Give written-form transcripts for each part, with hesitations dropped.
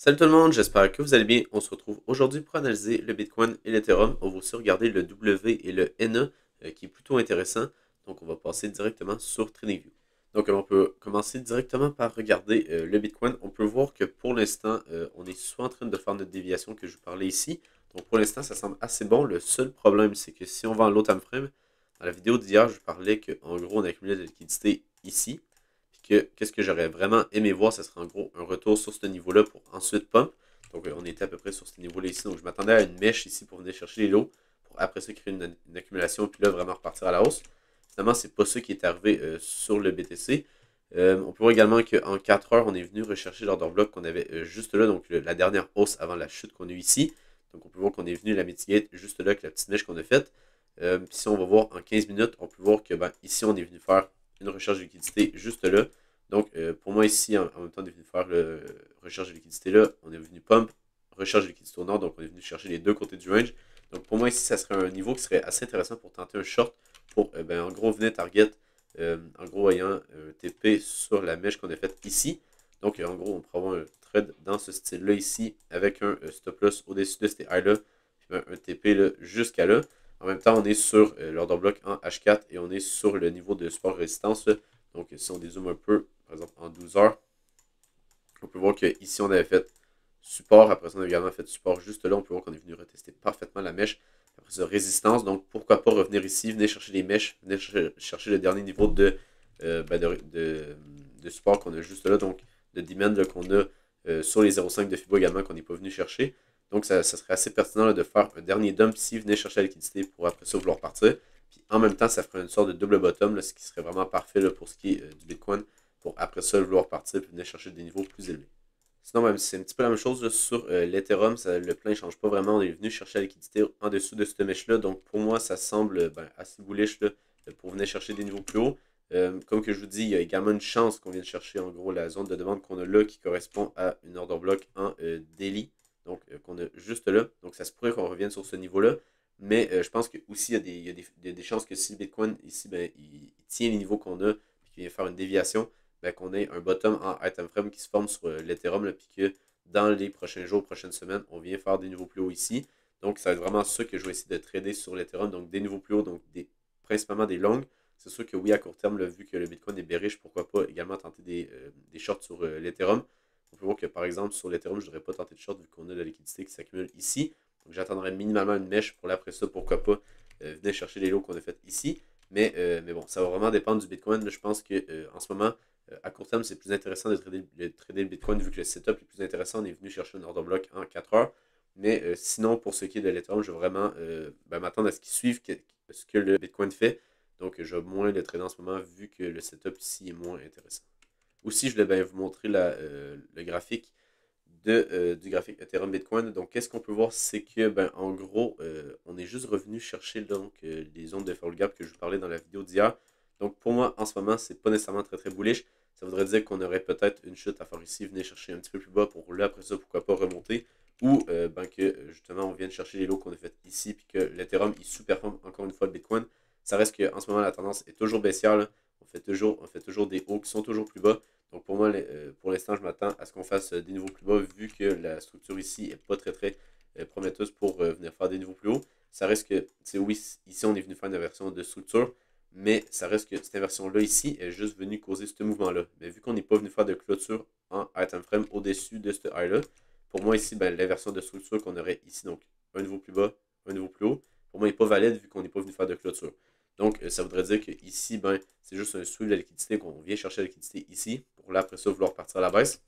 Salut tout le monde, j'espère que vous allez bien. On se retrouve aujourd'hui pour analyser le Bitcoin et l'Ethereum. On va aussi regarder le W et le NA qui est plutôt intéressant. Donc on va passer directement sur TradingView. Donc on peut commencer directement par regarder le Bitcoin. On peut voir que pour l'instant, on est soit en train de faire notre déviation que je vous parlais ici. Donc pour l'instant, ça semble assez bon. Le seul problème, c'est que si on va en low time frame, dans la vidéo d'hier, je parlais qu'en gros, on accumulait de la liquidité ici qu'est-ce que j'aurais vraiment aimé voir, ce serait en gros un retour sur ce niveau-là pour ensuite pump. Donc on était à peu près sur ce niveau-là ici. Donc je m'attendais à une mèche ici pour venir chercher les lots, pour après ça créer une accumulation, puis là vraiment repartir à la hausse. Finalement, c'est pas ça qui est arrivé sur le BTC. On peut voir également qu'en 4 heures, on est venu rechercher l'order block qu'on avait juste là, donc la dernière hausse avant la chute qu'on a eue ici. Donc on peut voir qu'on est venu la mitigate juste là avec la petite mèche qu'on a faite. Puis si on va voir en 15 minutes, on peut voir que ici on est venu faire une recherche de liquidité juste là. Donc, pour moi, ici, en même temps, on est venu faire le recherche de liquidité là. On est venu pump, recherche de liquidité au nord. Donc, on est venu chercher les deux côtés du range. Donc, pour moi, ici, ça serait un niveau qui serait assez intéressant pour tenter un short. Pour, en gros, venir target, en gros, ayant un TP sur la mèche qu'on a faite ici. Donc, en gros, on pourrait avoir un trade dans ce style-là ici, avec un stop loss au-dessus de ces highs-là, puis un TP là, jusqu'à là. En même temps, on est sur l'order block en H4 et on est sur le niveau de support résistance. Donc, si on dézoome un peu, par exemple en 12 heures, on peut voir qu'ici on avait fait support, après ça on a également fait support juste là, on peut voir qu'on est venu retester parfaitement la mèche, après ça résistance, donc pourquoi pas revenir ici, venir chercher les mèches, venir chercher le dernier niveau de support qu'on a juste là, donc de demand qu'on a sur les 0,5 de FIBA également qu'on n'est pas venu chercher. Donc ça serait assez pertinent là, de faire un dernier dump ici, venir chercher la liquidité pour après ça vouloir partir. Puis en même temps, ça ferait une sorte de double bottom, là, ce qui serait vraiment parfait là, pour ce qui est du Bitcoin, pour après ça vouloir partir et venir chercher des niveaux plus élevés. Sinon, même c'est un petit peu la même chose là, sur l'Ethereum, le plan ne change pas vraiment. On est venu chercher la liquidité en dessous de cette mèche-là. Donc pour moi, ça semble assez bullish là, pour venir chercher des niveaux plus hauts. Comme que je vous dis, il y a également une chance qu'on vienne chercher en gros la zone de demande qu'on a là qui correspond à une order block en daily. Donc qu'on a juste là. Donc ça se pourrait qu'on revienne sur ce niveau-là. Mais je pense que aussi il y a des chances que si le Bitcoin ici, il tient les niveaux qu'on a, puis qu'il vient faire une déviation, qu'on ait un bottom en item frame qui se forme sur l'Ethereum, puis que dans les prochains jours, prochaines semaines, on vient faire des niveaux plus hauts ici. Donc, ça va être vraiment ça que je vais essayer de trader sur l'Ethereum. Donc, des niveaux plus hauts, donc principalement des longs. C'est sûr que oui, à court terme, là, vu que le Bitcoin est bearish, pourquoi pas également tenter des shorts sur l'Ethereum. On peut voir que par exemple, sur l'Ethereum, je ne devrais pas tenter de short vu qu'on a de la liquidité qui s'accumule ici. Donc, j'attendrai minimalement une mèche pour l'après ça, pourquoi pas venir chercher les lots qu'on a fait ici. Mais bon, ça va vraiment dépendre du Bitcoin. Mais je pense que en ce moment, à court terme, c'est plus intéressant de trader le Bitcoin vu que le setup est plus intéressant. On est venu chercher un order block en 4 heures. Mais sinon, pour ce qui est de l'Ethereum, je vais vraiment m'attendre à ce qu'ils suivent ce que le Bitcoin fait. Donc, je vais moins le trader en ce moment vu que le setup ici est moins intéressant. Aussi, je voulais vous montrer le graphique du graphique Ethereum Bitcoin. Donc, qu'est-ce qu'on peut voir, c'est que, en gros, on est juste revenu chercher donc, les zones de fall gap que je vous parlais dans la vidéo d'hier. Donc, pour moi, en ce moment, c'est pas nécessairement très très bullish. Ça voudrait dire qu'on aurait peut-être une chute à faire ici, venir chercher un petit peu plus bas pour là, après ça, pourquoi pas remonter. Ou que justement, on vienne chercher les lots qu'on a fait ici, puis que l'Ethereum, il sous-performe encore une fois le Bitcoin. Ça reste qu'en ce moment, la tendance est toujours baissière. Là. On fait toujours des hauts qui sont toujours plus bas. Donc pour moi, pour l'instant, je m'attends à ce qu'on fasse des niveaux plus bas vu que la structure ici n'est pas très très prometteuse pour venir faire des niveaux plus hauts. Ça reste que, oui, ici on est venu faire une inversion de structure, mais ça reste que cette inversion-là ici est juste venue causer ce mouvement-là. Mais vu qu'on n'est pas venu faire de clôture en item frame au-dessus de ce high-là, pour moi ici, l'inversion de structure qu'on aurait ici, donc un niveau plus bas, un niveau plus haut, pour moi, il n'est pas valide vu qu'on n'est pas venu faire de clôture. Donc, ça voudrait dire qu'ici, c'est juste un sweep de la liquidité qu'on vient chercher la liquidité ici pour là, après ça, vouloir partir à la baisse.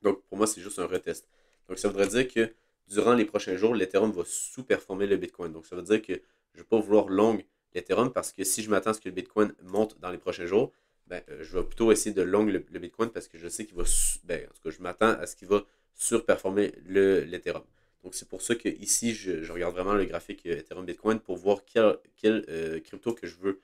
Donc, pour moi, c'est juste un retest. Donc, ça voudrait dire que durant les prochains jours, l'Ethereum va sous-performer le Bitcoin. Donc, ça veut dire que je ne vais pas vouloir long l'Ethereum parce que si je m'attends à ce que le Bitcoin monte dans les prochains jours, je vais plutôt essayer de long le Bitcoin parce que je sais qu'il va, en tout cas, je m'attends à ce qu'il va surperformer l'Ethereum. Donc, c'est pour ça que ici, je regarde vraiment le graphique Ethereum Bitcoin pour voir quel crypto que je veux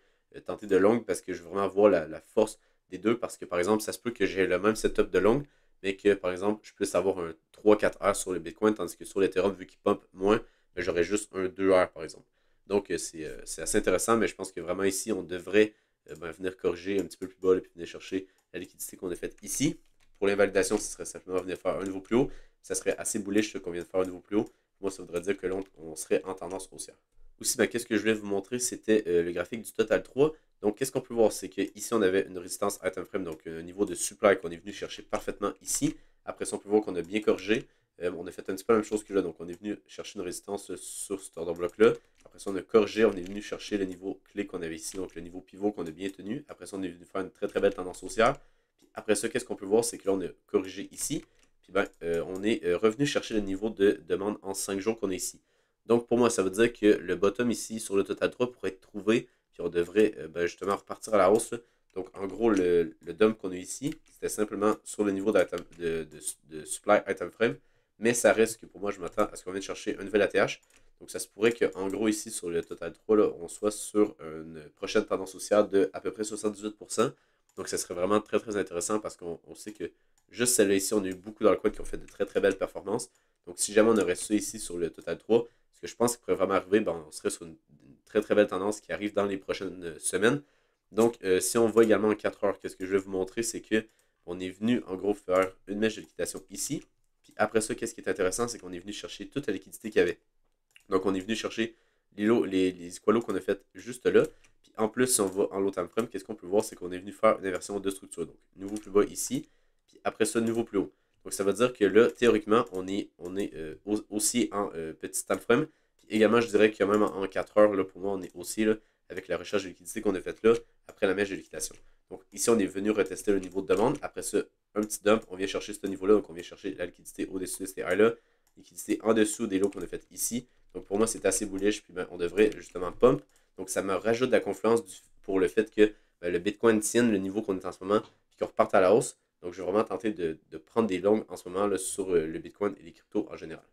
tenter de long parce que je veux vraiment voir la force des deux. Parce que, par exemple, ça se peut que j'ai le même setup de long, mais que, par exemple, je puisse avoir un 3-4 heures sur le Bitcoin, tandis que sur l'Ethereum, vu qu'il pump moins, j'aurais juste un 2 heures, par exemple. Donc, c'est assez intéressant, mais je pense que vraiment ici, on devrait venir corriger un petit peu plus bas et puis venir chercher la liquidité qu'on a faite ici. Pour l'invalidation, ce serait simplement venir faire un niveau plus haut. Ça serait assez bullish qu'on vient de faire un nouveau plus haut. Moi, ça voudrait dire que là, on serait en tendance haussière. Aussi, ben, qu'est-ce que je voulais vous montrer, c'était le graphique du Total 3. Donc, qu'est-ce qu'on peut voir? C'est qu'ici, on avait une résistance item frame, donc un niveau de supply qu'on est venu chercher parfaitement ici. Après ça, on peut voir qu'on a bien corrigé. On a fait un petit peu la même chose que là, donc on est venu chercher une résistance sur cet order bloc-là. Après ça, on a corrigé, on est venu chercher le niveau clé qu'on avait ici, donc le niveau pivot qu'on a bien tenu. Après ça, on est venu faire une très très belle tendance haussière. Puis après ça, qu'est-ce qu'on peut voir? C'est que là, on a corrigé ici. Puis ben, on est revenu chercher le niveau de demande en 5 jours qu'on est ici. Donc pour moi, ça veut dire que le bottom ici sur le Total 3 pourrait être trouvé, puis on devrait ben, justement repartir à la hausse. Donc en gros, le dump qu'on a ici, c'était simplement sur le niveau de supply item frame, mais ça reste que pour moi, je m'attends à ce qu'on vienne chercher un nouvel ATH. Donc ça se pourrait qu'en gros ici sur le Total 3, là, on soit sur une prochaine tendance haussière de à peu près 78%. Donc ça serait vraiment très très intéressant parce qu'on sait que juste celle-là ici, on a eu beaucoup dans le coin qui ont fait de très très belles performances. Donc si jamais on aurait ça ici sur le Total 3, ce que je pense qu'il pourrait vraiment arriver, ben, on serait sur une très très belle tendance qui arrive dans les prochaines semaines. Donc si on voit également en 4 heures, qu'est-ce que je vais vous montrer, c'est que on est venu en gros faire une mèche de liquidation ici. Puis après ça, qu'est-ce qui est intéressant, c'est qu'on est venu chercher toute la liquidité qu'il y avait. Donc on est venu chercher les squalos qu'on a fait juste là. Puis en plus, si on va en low time frame, qu'est-ce qu'on peut voir, c'est qu'on est venu faire une inversion de structure. Donc nouveau plus bas ici, puis après ça, nouveau plus haut. Donc ça veut dire que là, théoriquement, on est aussi en petit time frame. Puis également, je dirais que même en 4 heures, là, pour moi, on est aussi là, avec la recherche de liquidité qu'on a faite là, après la mèche de liquidation. Donc ici, on est venu retester le niveau de demande. Après ça, un petit dump, on vient chercher ce niveau-là. Donc on vient chercher la liquidité au-dessus de ces highs-là, liquidité en dessous des lots qu'on a fait ici. Donc pour moi, c'est assez bullish. Puis ben, on devrait justement pump. Donc ça me rajoute de la confiance pour le fait que ben, le Bitcoin tienne le niveau qu'on est en ce moment, puis qu'on reparte à la hausse. Donc je vais vraiment tenter de prendre des longues en ce moment là, sur le Bitcoin et les cryptos en général.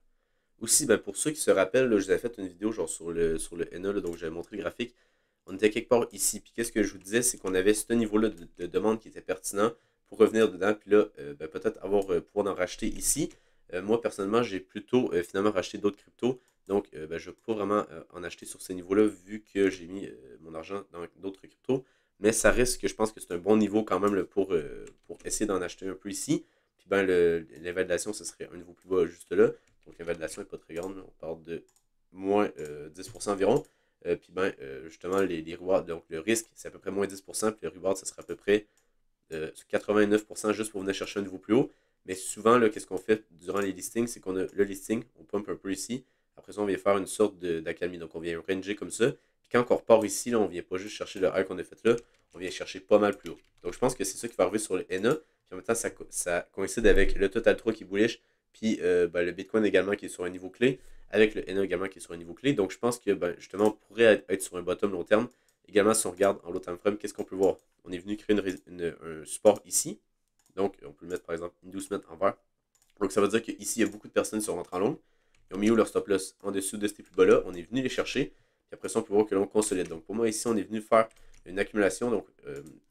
Aussi, ben, pour ceux qui se rappellent, là, je vous avais fait une vidéo genre sur le NA, là, donc j'avais montré le graphique. On était quelque part ici. Puis qu'est-ce que je vous disais, c'est qu'on avait ce niveau-là de demande qui était pertinent pour revenir dedans. Puis là, ben, peut-être pouvoir en racheter ici. Moi, personnellement, j'ai plutôt finalement racheté d'autres cryptos. Donc, ben, je ne vais pas vraiment en acheter sur ces niveaux-là vu que j'ai mis mon argent dans d'autres cryptos. Mais ça risque que je pense que c'est un bon niveau quand même là, pour essayer d'en acheter un peu ici. Puis ben, l'évaluation, ce serait un niveau plus bas juste là. Donc l'évaluation n'est pas très grande. On parle de moins 10% environ. Puis ben, justement, les rewards, donc le risque, c'est à peu près moins 10%. Puis le reward, ça serait à peu près 89% juste pour venir chercher un niveau plus haut. Mais souvent, qu'est-ce qu'on fait durant les listings, c'est qu'on a le listing, on pump un peu ici. Après ça, on vient faire une sorte d'accalmie. Donc on vient ranger comme ça. Puis quand on repart ici, là, on vient pas juste chercher le high qu'on a fait là, on vient chercher pas mal plus haut. Donc je pense que c'est ça qui va arriver sur le NA. Puis en même temps, ça coïncide avec le Total 3 qui est bullish. Puis ben, le Bitcoin également qui est sur un niveau clé. Avec le NA également qui est sur un niveau clé. Donc je pense que ben, justement, on pourrait être sur un bottom long terme. Également, si on regarde en low time frame, qu'est-ce qu'on peut voir? On est venu créer un support ici. Donc, on peut le mettre par exemple une 12 mètres en vert. Donc, ça veut dire qu'ici, il y a beaucoup de personnes qui sont rentrées en long. Ils ont mis où leur stop loss en dessous de ces plus bas-là. On est venu les chercher. Puis après ça, on peut voir que l'on consolide. Donc, pour moi, ici, on est venu faire une accumulation. Donc,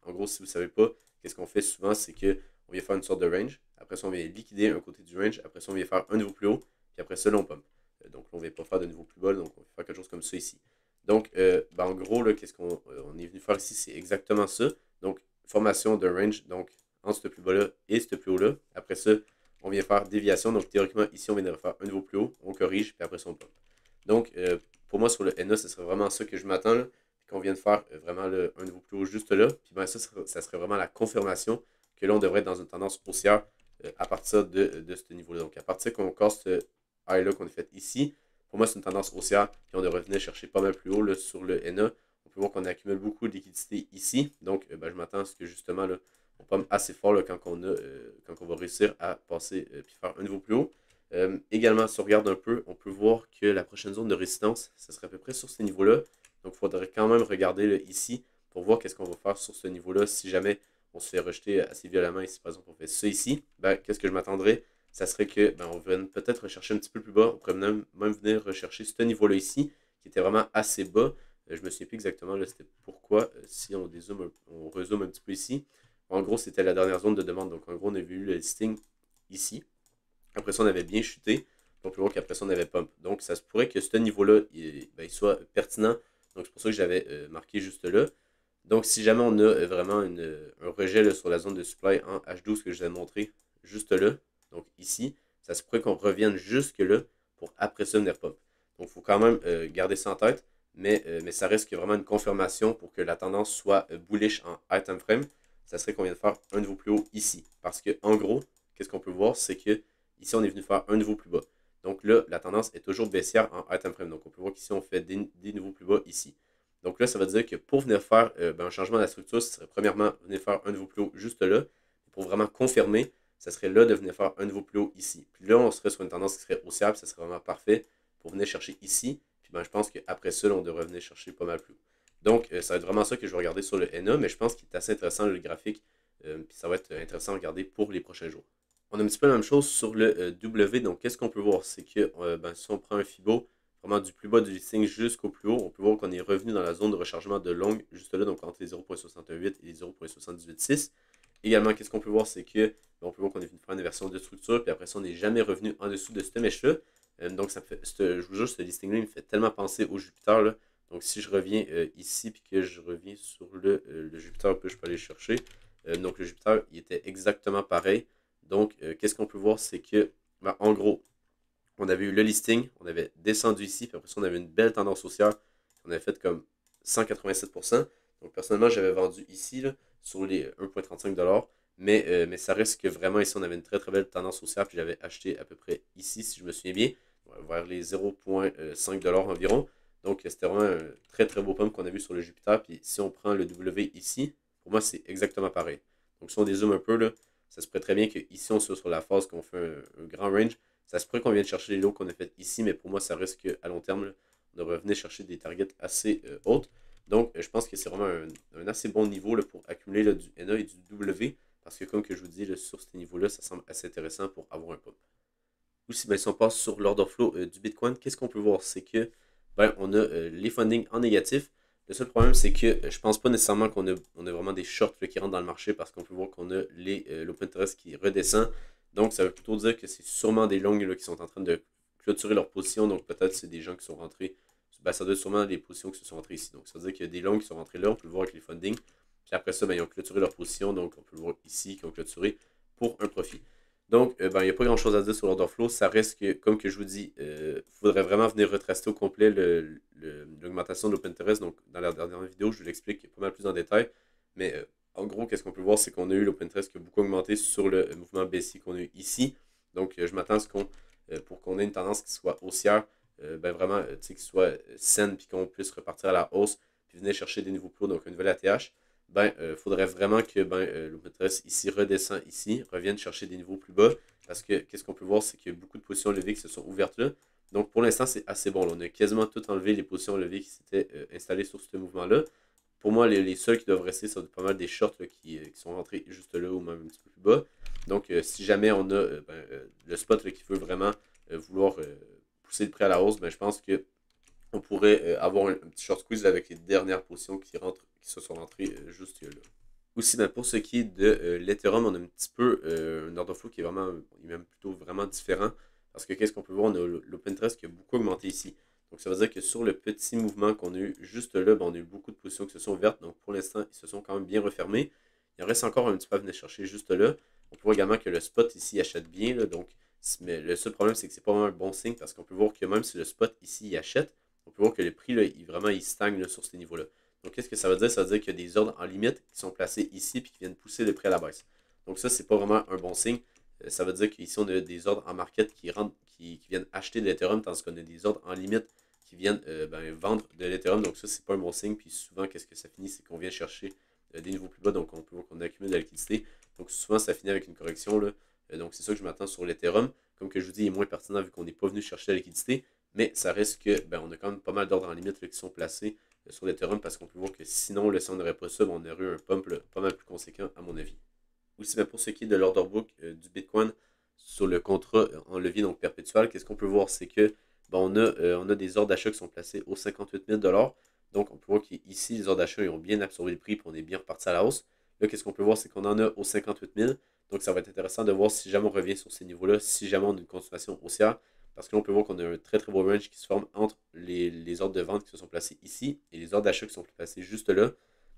en gros, si vous ne savez pas, qu'est-ce qu'on fait souvent, c'est qu'on vient faire une sorte de range. Après ça, on vient liquider un côté du range. Après ça, on vient faire un niveau plus haut. Puis après ça, là, on pump. Donc, là, on ne vient pas faire de niveau plus bas. Donc, on va faire quelque chose comme ça ici. Donc, ben, en gros, qu'est-ce qu'on est venu faire ici, c'est exactement ça. Donc, formation de range, donc entre ce plus bas-là et ce plus haut-là. Après ça, on vient faire déviation. Donc, théoriquement, ici, on vient de faire un niveau plus haut, on corrige, puis après ça, on pump. Donc, pour moi, sur le NA, ce serait vraiment ça que je m'attends, puis qu'on vient de faire vraiment un niveau plus haut juste là. Puis ben, ça serait vraiment la confirmation que là, on devrait être dans une tendance haussière à partir de ce niveau-là. Donc, à partir qu'on casse ce high-là qu'on a fait ici, pour moi, c'est une tendance haussière. Puis on devrait venir chercher pas mal plus haut là, sur le NA. On peut voir qu'on accumule beaucoup de liquidité ici. Donc, ben, je m'attends à ce que justement, là, on pomme assez fort là, quand on va réussir à passer puis faire un niveau plus haut. Également, si on regarde un peu, on peut voir que la prochaine zone de résistance, ce serait à peu près sur ces niveaux-là. Donc, il faudrait quand même regarder là, ici pour voir qu'est-ce qu'on va faire sur ce niveau-là. Si jamais on se fait rejeter assez violemment ici, par exemple, on fait ça ici, ben, qu'est-ce que je m'attendrais? Ça serait que ben, on vienne peut-être rechercher un petit peu plus bas. On pourrait même venir rechercher ce niveau-là ici, qui était vraiment assez bas. Je me souviens plus exactement, c'était pourquoi. Si on on rezoome un petit peu ici. En gros, c'était la dernière zone de demande. Donc, en gros, on avait eu le listing ici. Après ça, on avait bien chuté. On peut voir qu'après ça, on avait pump. Donc, ça se pourrait que ce niveau-là, il soit pertinent. Donc, c'est pour ça que j'avais marqué juste là. Donc, si jamais on a vraiment un rejet là, sur la zone de supply en H12 que je vous ai montré juste là, donc ici, ça se pourrait qu'on revienne jusque-là pour après ça venir pop. Donc, il faut quand même garder ça en tête, mais ça reste que vraiment une confirmation pour que la tendance soit bullish en high time frame. Ça serait qu'on vient de faire un nouveau plus haut ici. Parce que en gros, qu'est-ce qu'on peut voir, c'est que ici, on est venu faire un nouveau plus bas. Donc là, la tendance est toujours baissière en high time frame. Donc, on peut voir qu'ici, on fait des nouveaux plus bas ici. Donc là, ça veut dire que pour venir faire un changement de la structure, ce serait premièrement venir faire un nouveau plus haut juste là. Pour vraiment confirmer, ça serait là de venir faire un nouveau plus haut ici. Puis là, on serait sur une tendance qui serait haussière, puis ça serait vraiment parfait pour venir chercher ici. Puis je pense qu'après ça, on devrait venir chercher pas mal plus haut. Donc, ça va être vraiment ça que je vais regarder sur le NA, mais je pense qu'il est assez intéressant le graphique. Puis ça va être intéressant à regarder pour les prochains jours. On a un petit peu la même chose sur le W. Donc, qu'est-ce qu'on peut voir? C'est que si on prend un Fibo, vraiment du plus bas du listing jusqu'au plus haut, on peut voir qu'on est revenu dans la zone de rechargement de longue, juste là, donc entre les 0.68 et les 0.786. Également, qu'est-ce qu'on peut voir? C'est que on peut voir qu'on est venu faire une version de structure, puis après ça, on n'est jamais revenu en dessous de cette mèche-là. Donc, ça fait, je vous jure, ce listing-là, il me fait tellement penser au Jupiter. Là. Donc, si je reviens ici, puis que je reviens sur le Jupiter, puis je peux aller le chercher. Donc, le Jupiter, il était exactement pareil. Donc, qu'est-ce qu'on peut voir? C'est que, en gros, on avait eu le listing, on avait descendu ici, puis après ça, on avait une belle tendance haussière. On avait fait comme 187%. Donc, personnellement, j'avais vendu ici, là, sur les 1,35$. Mais ça reste que vraiment, ici, on avait une très très belle tendance haussière. Puis j'avais acheté à peu près ici, si je me souviens bien, vers les 0,5$ environ. Donc, c'était vraiment un très très beau pump qu'on a vu sur le Jupiter. Puis si on prend le W ici, pour moi, c'est exactement pareil. Donc, si on dézoome un peu, là, ça se pourrait très bien qu'ici, on soit sur la phase qu'on fait un grand range. Ça se pourrait qu'on vienne chercher les lots qu'on a fait ici, mais pour moi, ça reste qu'à long terme, là, on devrait venir chercher des targets assez hautes. Donc, je pense que c'est vraiment un assez bon niveau là, pour accumuler là, du NA et du W. Parce que, comme que je vous dis, là, sur ces niveaux-là, ça semble assez intéressant pour avoir un pump. Aussi, si on passe sur l'order flow du Bitcoin, qu'est-ce qu'on peut voir? C'est que on a les fundings en négatif. Le seul problème, c'est que je pense pas nécessairement qu'on a vraiment des shorts là, qui rentrent dans le marché parce qu'on peut voir qu'on a l'open interest qui redescend. Donc, ça veut plutôt dire que c'est sûrement des longues là, qui sont en train de clôturer leur position. Donc, peut-être c'est des gens qui sont rentrés. Ça doit être sûrement des positions qui se sont rentrées ici. Donc, ça veut dire qu'il y a des longues qui sont rentrées là. On peut le voir avec les fundings. Puis après ça, ils ont clôturé leur position. Donc, on peut le voir ici, qui ont clôturé pour un profit. Donc, il n'y a pas grand chose à dire sur l'order flow. Ça reste que, comme que je vous dis, il faudrait vraiment venir retracer au complet l'augmentation de l'open interest. Donc, dans la dernière vidéo, je vous l'explique pas mal plus en détail. Mais en gros, qu'est-ce qu'on peut voir, c'est qu'on a eu l'open interest qui a beaucoup augmenté sur le mouvement baissier qu'on a eu ici. Donc, je m'attends à ce pour qu'on ait une tendance qui soit haussière, vraiment, qu'il soit saine, puis qu'on puisse repartir à la hausse, puis venir chercher des nouveaux plots, donc un nouvel ATH. Faudrait vraiment que l'open interest ici redescend ici, revienne chercher des niveaux plus bas. Parce que qu'est-ce qu'on peut voir, c'est qu'il y a beaucoup de positions levées qui se sont ouvertes là. Donc pour l'instant, c'est assez bon. Là. On a quasiment tout enlevé les positions levées qui s'étaient installées sur ce mouvement-là. Pour moi, les seuls qui doivent rester, ça pas mal des shorts là, qui sont rentrés juste là ou même un petit peu plus bas. Donc si jamais on a le spot là, qui veut vraiment vouloir pousser le prix à la hausse, je pense que on pourrait avoir un petit short squeeze avec les dernières positions qui se sont rentrées juste là. Aussi, pour ce qui est de l'Ethereum, on a un petit peu un order flow qui est vraiment, il est même plutôt vraiment différent. Parce que qu'est-ce qu'on peut voir? On a l'open interest qui a beaucoup augmenté ici. Donc ça veut dire que sur le petit mouvement qu'on a eu juste là, on a eu beaucoup de positions qui se sont ouvertes. Donc pour l'instant, ils se sont quand même bien refermés. Il en reste encore un petit peu à venir chercher juste là. On peut voir également que le spot ici achète bien. Là, donc, mais le seul problème, c'est que c'est pas vraiment un bon signe parce qu'on peut voir que même si le spot ici il achète, on peut voir que le prix, là, il stagne là, sur ces niveaux-là. Donc, qu'est-ce que ça veut dire? Ça veut dire qu'il y a des ordres en limite qui sont placés ici et qui viennent pousser le prix à la baisse. Donc, ça, c'est pas vraiment un bon signe. Ça veut dire qu'ici, on a des ordres en market qui rentrent, qui viennent acheter de l'Ethereum, tandis qu'on a des ordres en limite qui viennent vendre de l'Ethereum. Donc, ça, c'est pas un bon signe. Puis souvent, qu'est-ce que ça finit? C'est qu'on vient chercher des niveaux plus bas. Donc, on peut voir qu'on accumule de la liquidité. Donc, souvent, ça finit avec une correction. Là. Donc, c'est ça que je m'attends sur l'Ethereum. Comme que je vous dis, il est moins pertinent vu qu'on n'est pas venu chercher la liquidité. Mais ça reste que on a quand même pas mal d'ordres en limite là, qui sont placés sur l'Ethereum parce qu'on peut voir que sinon, là, si on n'aurait pas ça, on aurait eu un pump là, pas mal plus conséquent à mon avis. Aussi, pour ce qui est de l'order book du Bitcoin sur le contrat en levier donc perpétuel, qu'est-ce qu'on peut voir? C'est que on a des ordres d'achat qui sont placés aux 58 000 $. Donc, on peut voir qu'ici, les ordres d'achat ils ont bien absorbé le prix et on est bien reparti à la hausse. Là, qu'est-ce qu'on peut voir? C'est qu'on en a aux 58 000. Donc, ça va être intéressant de voir si jamais on revient sur ces niveaux-là, si jamais on a une consommation haussière. Parce que là, on peut voir qu'on a un très très beau range qui se forme entre les ordres de vente qui se sont placés ici et les ordres d'achat qui sont placés juste là.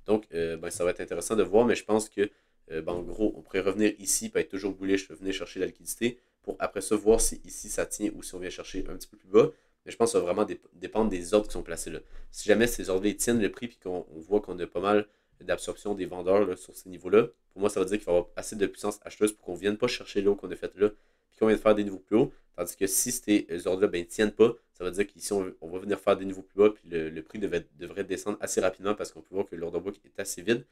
Donc, ça va être intéressant de voir, mais je pense que, en gros, on pourrait revenir ici, et être toujours bullish, venir chercher la liquidité. pour après ça voir si ici ça tient ou si on vient chercher un petit peu plus bas. Mais je pense que ça va vraiment dépendre des ordres qui sont placés là. Si jamais ces ordres-là tiennent le prix puis qu'on voit qu'on a pas mal d'absorption des vendeurs là, sur ces niveaux-là, pour moi ça veut dire qu'il va y avoir assez de puissance acheteuse pour qu'on ne vienne pas chercher l'eau qu'on a fait là puis qu'on vienne faire des niveaux plus hauts. Tandis que si ces ordres-là ne tiennent pas, ça veut dire qu'ici on va venir faire des niveaux plus bas puis le prix devrait descendre assez rapidement parce qu'on peut voir que l'order book est assez vide.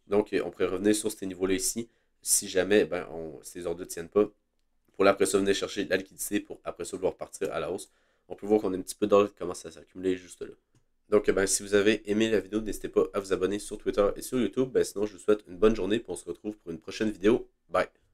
Donc on pourrait revenir sur ces niveaux-là ici si jamais ces ordres ne tiennent pas pour après ça venir chercher la liquidité pour après ça vouloir partir à la hausse. On peut voir qu'on a un petit peu d'ordre qui commence à s'accumuler juste là. Donc si vous avez aimé la vidéo, n'hésitez pas à vous abonner sur Twitter et sur YouTube. Sinon, je vous souhaite une bonne journée et on se retrouve pour une prochaine vidéo. Bye!